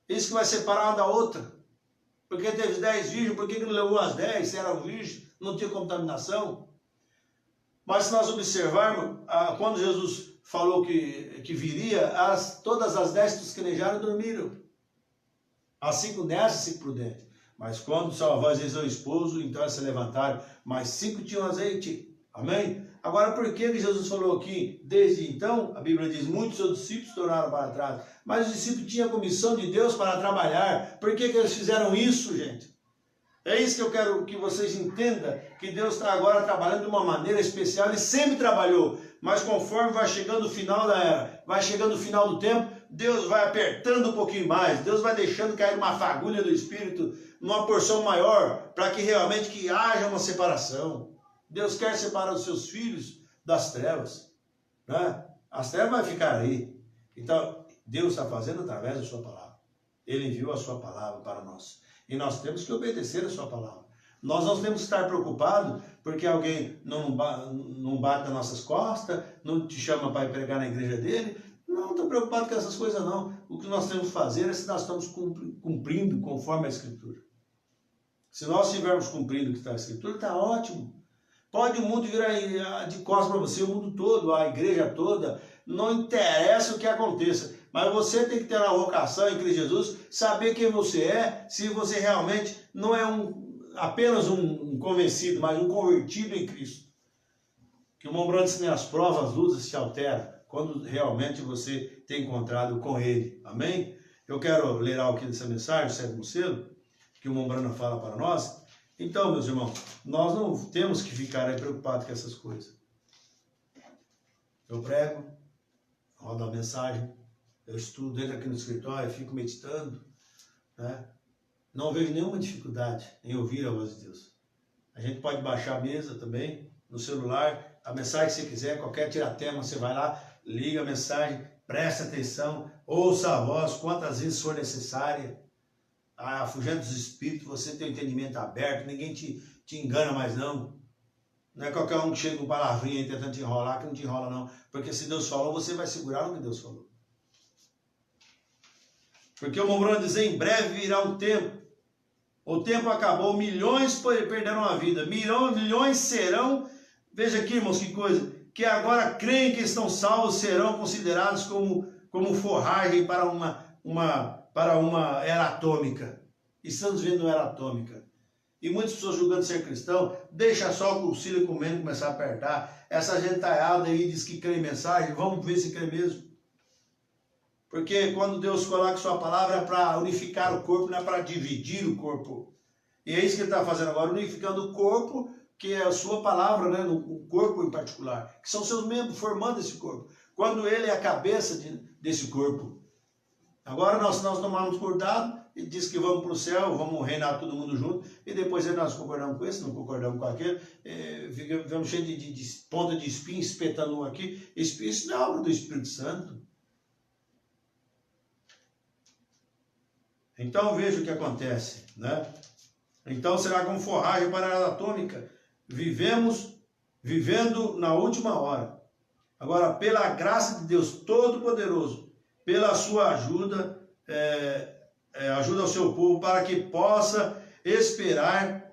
Speaker 1: Isso que vai separar uma da outra. Porque teve 10 virgens, por que não levou as 10? Se eram virgens, não tinha contaminação. Mas se nós observarmos, quando Jesus falou que viria, todas as 10 tosquenejaram e dormiram. As 5 nécias e 5 prudentes. Mas quando sua voz diz ao esposo, então elas se levantaram, mas 5 tinham azeite. Amém? Agora, por que Jesus falou aqui, desde então, a Bíblia diz, muitos seus discípulos tornaram para trás, mas os discípulos tinham a comissão de Deus para trabalhar. Por que eles fizeram isso, gente? É isso que eu quero que vocês entendam, que Deus está agora trabalhando de uma maneira especial, Ele sempre trabalhou, mas conforme vai chegando o final da era, vai chegando o final do tempo, Deus vai apertando um pouquinho mais, Deus vai deixando cair uma fagulha do Espírito, numa porção maior, para que realmente que haja uma separação. Deus quer separar os seus filhos das trevas, né? As trevas vão ficar aí. Então, Deus está fazendo através da sua palavra. Ele enviou a sua palavra para nós. E nós temos que obedecer a sua palavra. Nós não temos que estar preocupados porque alguém não bate nas nossas costas, não te chama para ir pregar na igreja dele. Não estou preocupado com essas coisas não. O que nós temos que fazer é se nós estamos cumprindo conforme a Escritura. Se nós estivermos cumprindo o que está na Escritura, está ótimo. Pode o mundo virar de costas para você, o mundo todo, a igreja toda, não interessa o que aconteça. Mas você tem que ter uma vocação em Cristo Jesus, saber quem você é, se você realmente não é apenas um convencido, mas um convertido em Cristo. Que o Mombrano diz que as provas, as lutas se alteram, quando realmente você tem encontrado com Ele. Amém? Eu quero ler algo aqui dessa mensagem, o sétimo selo, que o Mombrano fala para nós. Então, meus irmãos, nós não temos que ficar aí preocupados com essas coisas. Eu prego, rodo a mensagem, eu estudo, entro aqui no escritório, fico meditando, né? Não vejo nenhuma dificuldade em ouvir a voz de Deus. A gente pode baixar a mesa também, no celular, a mensagem que você quiser, qualquer tiratema, você vai lá, liga a mensagem, presta atenção, ouça a voz quantas vezes for necessária. Afugente dos espíritos, você tem o entendimento aberto, ninguém te engana mais não. Não é qualquer um que chega com palavrinha aí tentando te enrolar, que não te enrola não. Porque se Deus falou, você vai segurar no que Deus falou. Porque o Mombrano diz, em breve virá um tempo. O tempo acabou, milhões perderão a vida, milhões serão Veja aqui, irmãos, que coisa, que agora creem que estão salvos serão considerados como forragem para uma era atômica. Estamos vendo uma era atômica. E muitas pessoas julgando ser cristão, deixa só o Silicon Valley começar a apertar. Essa gentalhada aí diz que crê em mensagem, vamos ver se crê mesmo. Porque quando Deus coloca sua palavra é para unificar o corpo, não é para dividir o corpo. E é isso que ele está fazendo agora, unificando o corpo, que é a sua palavra, né, no corpo em particular, que são seus membros formando esse corpo. Quando ele é a cabeça desse corpo. Agora nós tomamos cuidado e diz que vamos para o céu, vamos reinar todo mundo junto, e depois nós concordamos com esse, não concordamos com aquele, ficamos cheios de ponta de espinho, espetando um aqui. Isso não é obra do Espírito Santo. Então veja o que acontece, né? Então será como forragem para a era atômica. Vivendo na última hora. Agora, pela graça de Deus Todo-Poderoso, pela sua ajuda, ajuda ao seu povo para que possa esperar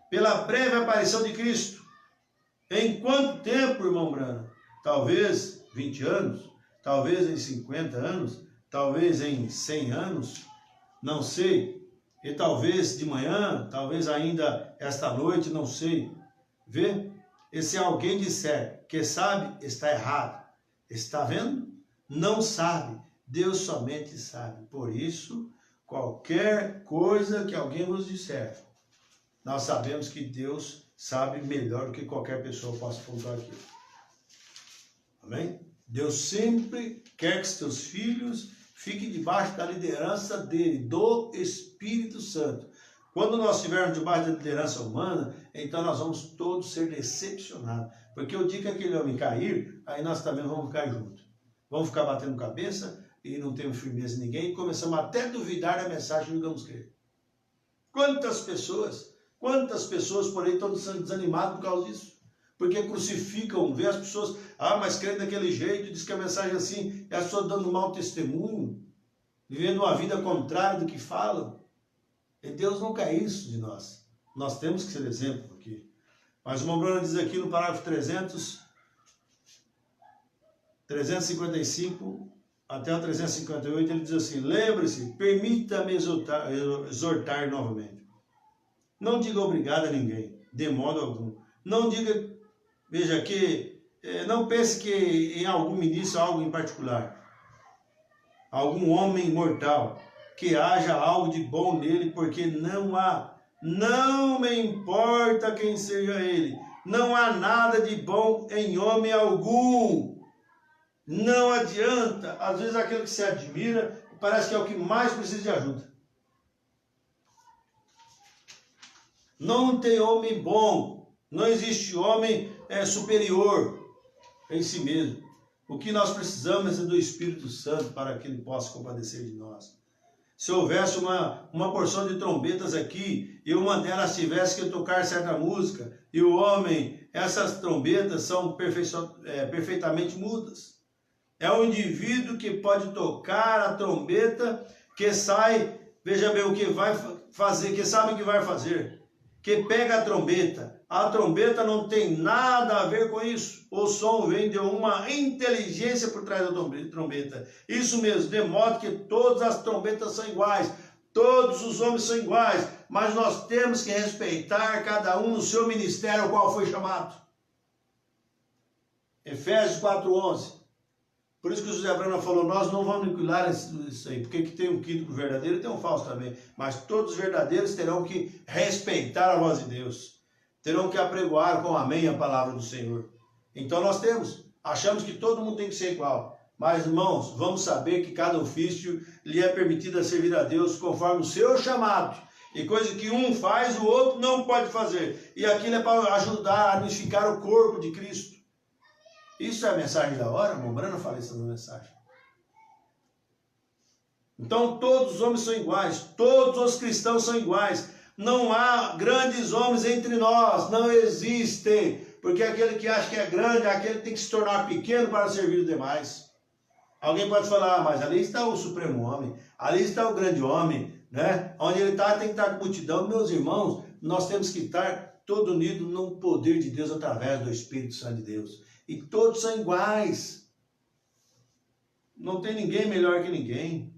Speaker 1: pela breve aparição de Cristo. Em quanto tempo, irmão Brano? Talvez 20 anos, talvez em 50 anos, talvez em 100 anos, não sei. E talvez de manhã, talvez ainda esta noite, não sei. Vê? E se alguém disser que sabe, está errado. Está vendo? Não sabe. Deus somente sabe. Por isso, qualquer coisa que alguém vos disser, nós sabemos que Deus sabe melhor do que qualquer pessoa possa apontar aqui. Amém? Deus sempre quer que seus filhos fiquem debaixo da liderança dele, do Espírito Santo. Quando nós estivermos debaixo da liderança humana, então nós vamos todos ser decepcionados. Porque o dia que aquele homem cair, aí nós também vamos cair junto. Vamos ficar batendo cabeça e não temos firmeza em ninguém. E começamos até a duvidar da mensagem que julgamos crer. Quantas pessoas, porém, estão sendo desanimadas por causa disso? Porque crucificam, vê as pessoas, mas creem daquele jeito, diz que a mensagem é assim, e as pessoas dando mau testemunho, vivendo uma vida contrária do que falam. E Deus não quer isso de nós. Nós temos que ser exemplo aqui. Mas o irmão Bruno diz aqui no parágrafo 355 até o 358, ele diz assim: lembre-se, permita-me exortar novamente. Não diga obrigado a ninguém, de modo algum. Não diga, veja que, não pense que em algum ministro, algo em particular, algum homem mortal, que haja algo de bom nele, porque não há. Não me importa quem seja ele. Não há nada de bom em homem algum. Não adianta. Às vezes aquele que se admira parece que é o que mais precisa de ajuda. Não tem homem bom. Não existe homem superior em si mesmo. O que nós precisamos é do Espírito Santo para que ele possa compadecer de nós. Se houvesse uma porção de trombetas aqui e uma delas tivesse que tocar certa música e o homem, essas trombetas são perfeitamente mudas. É o indivíduo que pode tocar a trombeta, que sai, veja bem o que vai fazer, que sabe o que vai fazer, que pega a trombeta não tem nada a ver com isso, o som vem de uma inteligência por trás da trombeta, isso mesmo, de modo que todas as trombetas são iguais, todos os homens são iguais, mas nós temos que respeitar cada um no seu ministério ao qual foi chamado. Efésios 4:11. Por isso que o José Brana falou, nós não vamos aniquilar isso aí, porque tem um quinto verdadeiro e tem um falso também, mas todos os verdadeiros terão que respeitar a voz de Deus, terão que apregoar com amém a palavra do Senhor. Então nós achamos que todo mundo tem que ser igual, mas irmãos, vamos saber que cada ofício lhe é permitido a servir a Deus conforme o seu chamado, e coisa que um faz, o outro não pode fazer, e aquilo é para ajudar a unificar o corpo de Cristo. Isso é a mensagem da hora, irmão Brano fala isso na mensagem. Então todos os homens são iguais, todos os cristãos são iguais, não há grandes homens entre nós, não existe, porque aquele que acha que é grande, aquele que tem que se tornar pequeno para servir os demais. Alguém pode falar, mas ali está o supremo homem, ali está o grande homem, né? Onde ele está tem que estar com multidão. Meus irmãos, nós temos que estar todo unido no poder de Deus através do Espírito Santo de Deus. E todos são iguais. Não tem ninguém melhor que ninguém.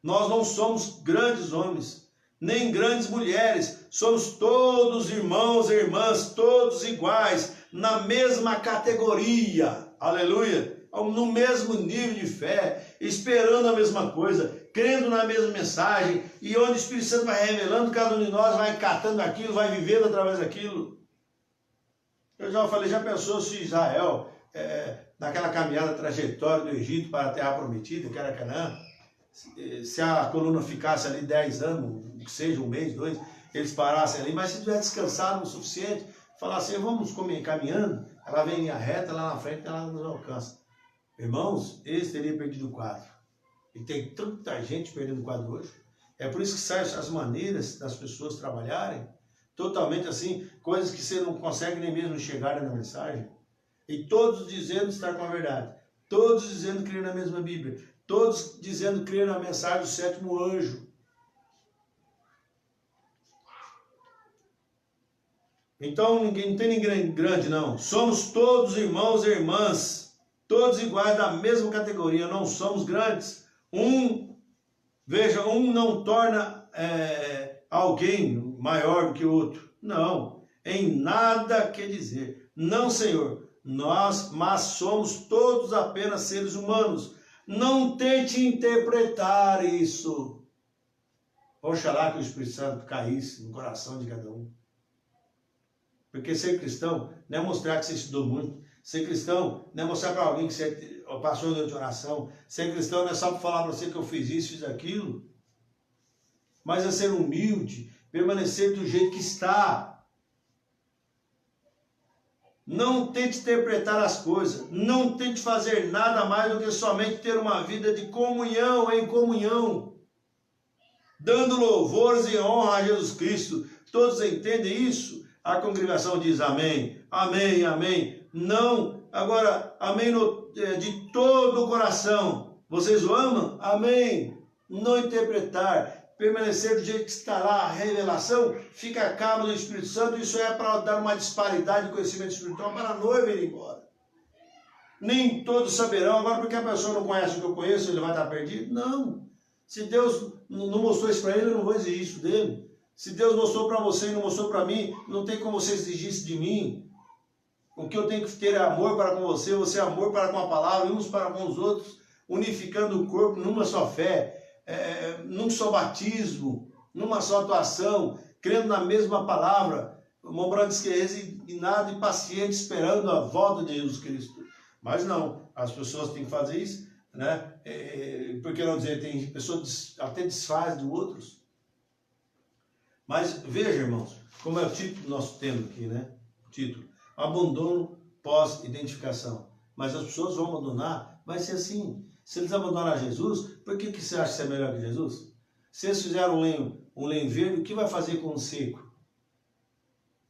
Speaker 1: Nós não somos grandes homens, nem grandes mulheres. Somos todos irmãos e irmãs, todos iguais, na mesma categoria. Aleluia! No mesmo nível de fé, esperando a mesma coisa, crendo na mesma mensagem, e onde o Espírito Santo vai revelando, cada um de nós vai catando aquilo, vai vivendo através daquilo. Eu já falei, já pensou se Israel, naquela caminhada trajetória do Egito para a Terra Prometida, que era Canaã, se a coluna ficasse ali 10 anos, que seja um mês, 2, eles parassem ali, mas se tiver descansado o suficiente, falassem, vamos caminhando, ela vem em linha reta, lá na frente ela nos alcança. Irmãos, eles teriam perdido o quadro. E tem tanta gente perdendo o quadro hoje. É por isso que saem as maneiras das pessoas trabalharem totalmente assim, coisas que você não consegue nem mesmo chegar na mensagem. E todos dizendo estar com a verdade. Todos dizendo crer na mesma Bíblia. Todos dizendo crer na mensagem do sétimo anjo. Então não tem ninguém grande não. Somos todos irmãos e irmãs. Todos iguais da mesma categoria, não somos grandes. Um não torna alguém maior do que o outro. Não, em nada quer dizer. Não, Senhor, mas somos todos apenas seres humanos. Não tente interpretar isso. Oxalá que o Espírito Santo caísse no coração de cada um. Porque ser cristão não é mostrar que você estudou muito. Ser cristão não é mostrar para alguém que você passou de oração. Ser cristão não é só para falar para você que eu fiz isso, fiz aquilo. Mas é ser humilde, permanecer do jeito que está. Não tente interpretar as coisas. Não tente fazer nada mais do que somente ter uma vida de comunhão, em comunhão. Dando louvores e honra a Jesus Cristo. Todos entendem isso? A congregação diz amém, amém, amém. Não, agora, amém de todo o coração. Vocês o amam? Amém. Não interpretar, permanecer do jeito que está lá, a revelação, fica a cabo do Espírito Santo. Isso é para dar uma disparidade de conhecimento espiritual para a noiva ir embora. Nem todos saberão. Agora, porque a pessoa não conhece o que eu conheço, ele vai estar perdido? Não. Se Deus não mostrou isso para ele, eu não vou exigir isso dele. Se Deus mostrou para você e não mostrou para mim, não tem como você exigir isso de mim. O que eu tenho que ter é amor para com você, você amor para com a palavra, uns para com os outros, unificando o corpo numa só fé, num só batismo, numa só atuação, crendo na mesma palavra, mobrando que é resignado e paciente, esperando a volta de Jesus Cristo. Mas não, as pessoas têm que fazer isso, né? Por que não dizer, tem pessoas que até desfazem de outros. Mas veja, irmãos, como é o título do nosso tema aqui, né? O título. Abandono pós-identificação. Mas as pessoas vão abandonar, vai ser assim. Se eles abandonar Jesus, por que você acha que você é melhor que Jesus? Se eles fizeram um lenho verde, o que vai fazer com o seco?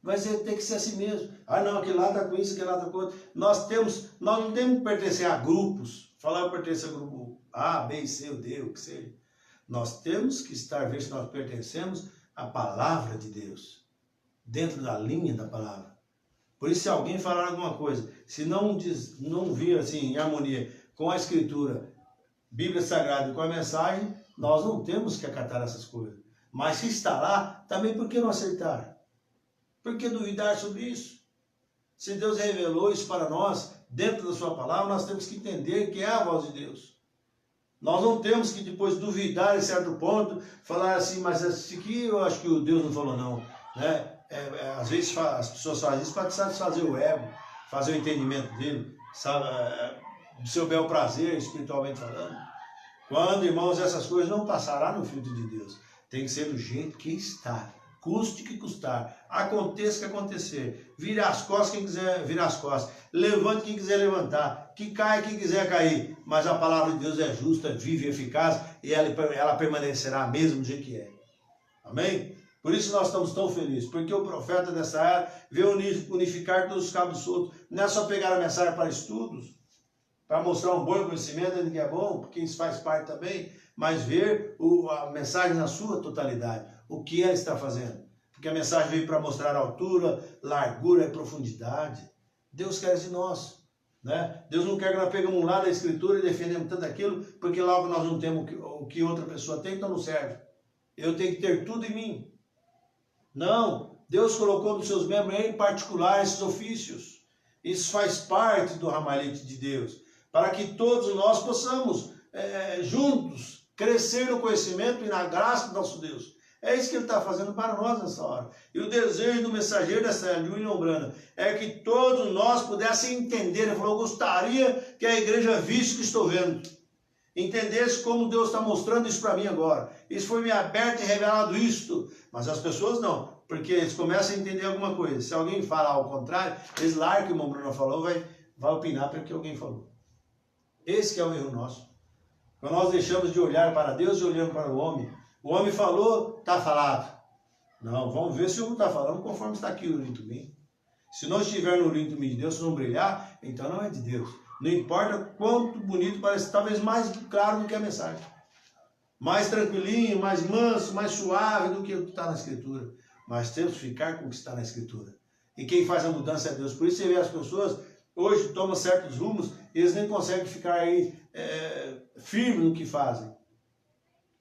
Speaker 1: Vai ter que ser assim mesmo. Ah não, aquele lá está com isso, aquele lá está com outro. Nós não temos que pertencer a grupos. Falar eu pertenço a grupo A, B, C, ou D, o que seja. Nós temos que estar, ver se nós pertencemos à palavra de Deus. Dentro da linha da palavra. Por isso, se alguém falar alguma coisa, se não vir assim, em harmonia com a Escritura, Bíblia Sagrada e com a mensagem, nós não temos que acatar essas coisas. Mas se está lá, também por que não aceitar? Por que duvidar sobre isso? Se Deus revelou isso para nós, dentro da sua palavra, nós temos que entender que é a voz de Deus. Nós não temos que depois duvidar em certo ponto, falar assim, mas isso aqui eu acho que o Deus não falou não, né? Às vezes as pessoas fazem isso para satisfazer o ego, fazer o entendimento dele, sabe, do seu bel prazer, espiritualmente falando. Quando, irmãos, essas coisas não passarão no filtro de Deus. Tem que ser do jeito que está. Custe que custar. Aconteça o que acontecer. Vire as costas quem quiser virar as costas. Levante quem quiser levantar. Que caia quem quiser cair. Mas a palavra de Deus é justa, vive e eficaz. E ela permanecerá mesmo do jeito que é. Amém? Por isso nós estamos tão felizes, porque o profeta dessa era veio unificar todos os cabos soltos. Não é só pegar a mensagem para estudos, para mostrar um bom conhecimento de que é bom, porque isso faz parte também, mas ver a mensagem na sua totalidade, o que ela está fazendo. porque a mensagem veio para mostrar altura, largura e profundidade. Deus quer de nós, né? Deus não quer que nós pegamos um lado da Escritura e defendemos tanto aquilo, porque logo nós não temos o que outra pessoa tem, então não serve. Eu tenho que ter tudo em mim. Não, Deus colocou nos seus membros em particular esses ofícios. Isso faz parte do ramalhete de Deus, para que todos nós possamos juntos crescer no conhecimento e na graça do nosso Deus. É isso que ele está fazendo para nós nessa hora. E o desejo do mensageiro dessa de William Branham é que todos nós pudéssemos entender. Ele falou, eu gostaria que a igreja visse o que estou vendo. Entendesse como Deus está mostrando isso para mim agora. Isso foi me aberto e revelado isto. Mas as pessoas não, porque eles começam a entender alguma coisa. Se alguém falar ao contrário, eles largam o que o irmão Bruno falou, vai opinar pelo que alguém falou. Esse que é o erro nosso. Quando nós deixamos de olhar para Deus e olhamos para o homem falou, está falado. Não, vamos ver se o homem está falando conforme está aqui no Lim Tumim. Se não estiver no Lim Tumim de Deus, se não brilhar, então não é de Deus. Não importa quanto bonito parece, talvez mais claro do que a mensagem. Mais tranquilinho, mais manso, mais suave do que o que está na Escritura. Mas temos que ficar com o que está na Escritura. E quem faz a mudança é Deus. Por isso você vê as pessoas, hoje tomam certos rumos, eles nem conseguem ficar aí firmes no que fazem.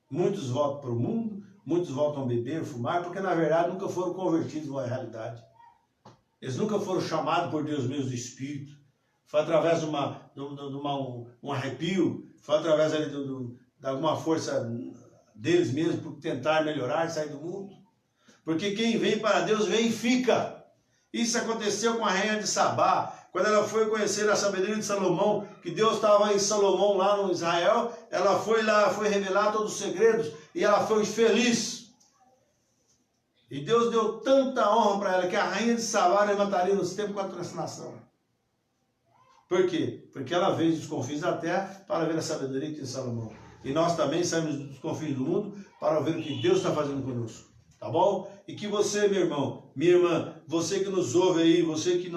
Speaker 1: Muitos voltam para o mundo, muitos voltam a beber, fumar, porque na verdade nunca foram convertidos à realidade. Eles nunca foram chamados por Deus mesmo do Espírito. Foi através de um arrepio, foi através ali de alguma força deles mesmos por tentar melhorar, sair do mundo. Porque quem vem para Deus vem e fica. Isso aconteceu com a rainha de Sabá. Quando ela foi conhecer a sabedoria de Salomão, que Deus estava em Salomão lá no Israel, ela foi lá, foi revelar todos os segredos e ela foi feliz. E Deus deu tanta honra para ela que a rainha de Sabá levantaria nos tempos contra essa nação. Por quê? Porque ela veio dos confins da terra para ver a sabedoria de Salomão. E nós também saímos dos confins do mundo para ver o que Deus está fazendo conosco. Tá bom? E que você, meu irmão, minha irmã, você que nos ouve aí, você que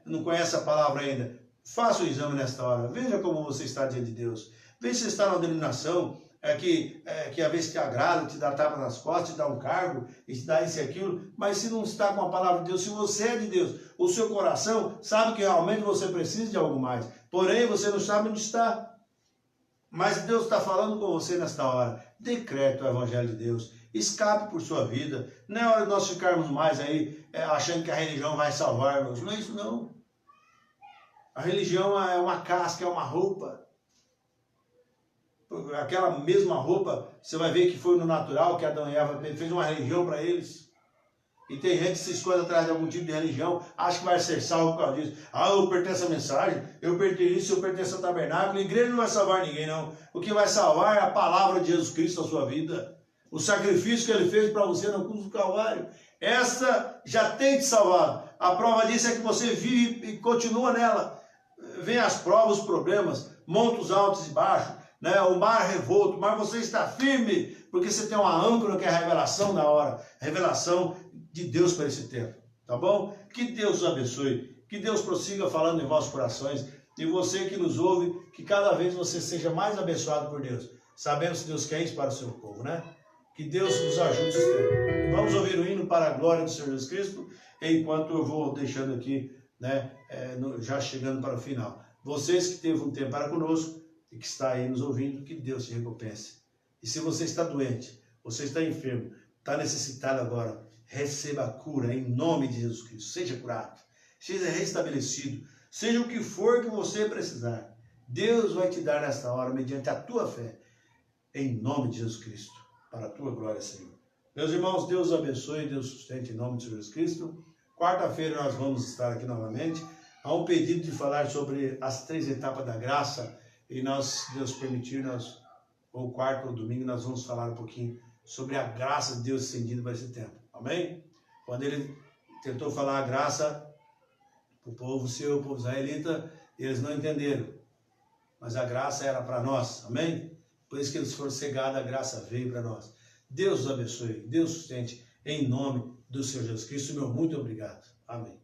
Speaker 1: não conhece a palavra ainda, faça o exame nesta hora. Veja como você está diante de Deus. Veja se você está na denominação, que a vez te agrada, te dá tapa nas costas, te dá um cargo, e te dá isso e aquilo. Mas se não está com a palavra de Deus, se você é de Deus, o seu coração sabe que realmente você precisa de algo mais. Porém, você não sabe onde está. Mas Deus está falando com você nesta hora. Decreta o Evangelho de Deus. Escape por sua vida. Não é hora de nós ficarmos mais aí achando que a religião vai salvar-nos. Não é isso não. A religião é uma casca, é uma roupa. Aquela mesma roupa, você vai ver que foi no natural, que Adão e Eva fez uma religião para eles. E tem gente que se esconde atrás de algum tipo de religião, acha que vai ser salvo por causa disso. Ah, eu pertenço à mensagem, eu pertenço ao tabernáculo. A igreja não vai salvar ninguém, não. O que vai salvar é a palavra de Jesus Cristo na sua vida. O sacrifício que ele fez para você na cruz do Calvário. Essa já tem te salvado. A prova disso é que você vive e continua nela. Vem as provas, os problemas, montos altos e baixos, né? O mar revolto, mas você está firme, porque você tem uma âncora que é a revelação da hora, a revelação de Deus para esse tempo, tá bom? Que Deus os abençoe, que Deus prossiga falando em vossos corações, e você que nos ouve, que cada vez você seja mais abençoado por Deus. Sabemos que Deus quer isso para o seu povo, né? Que Deus nos ajude nesse tempo. Vamos ouvir o hino para a glória do Senhor Jesus Cristo, enquanto eu vou deixando aqui, né, já chegando para o final. Vocês que teve um tempo para conosco e que está aí nos ouvindo, que Deus te recompense. E se você está doente, você está enfermo, está necessitado agora, receba a cura em nome de Jesus Cristo. Seja curado, seja restabelecido, seja o que for que você precisar. Deus vai te dar nesta hora, mediante a tua fé, em nome de Jesus Cristo, para a tua glória, Senhor. Meus irmãos, Deus abençoe, Deus sustente em nome de Jesus Cristo. Quarta-feira nós vamos estar aqui novamente. Há um pedido de falar sobre as 3 etapas da graça, e nós, se Deus permitir, ou quarta ou domingo, nós vamos falar um pouquinho sobre a graça de Deus estendida para esse tempo. Amém? Quando ele tentou falar a graça para o povo seu, o povo israelita, eles não entenderam. Mas a graça era para nós. Amém? Por isso que eles foram cegados, a graça veio para nós. Deus os abençoe, Deus sustente, em nome do Senhor Jesus Cristo. Meu muito obrigado. Amém.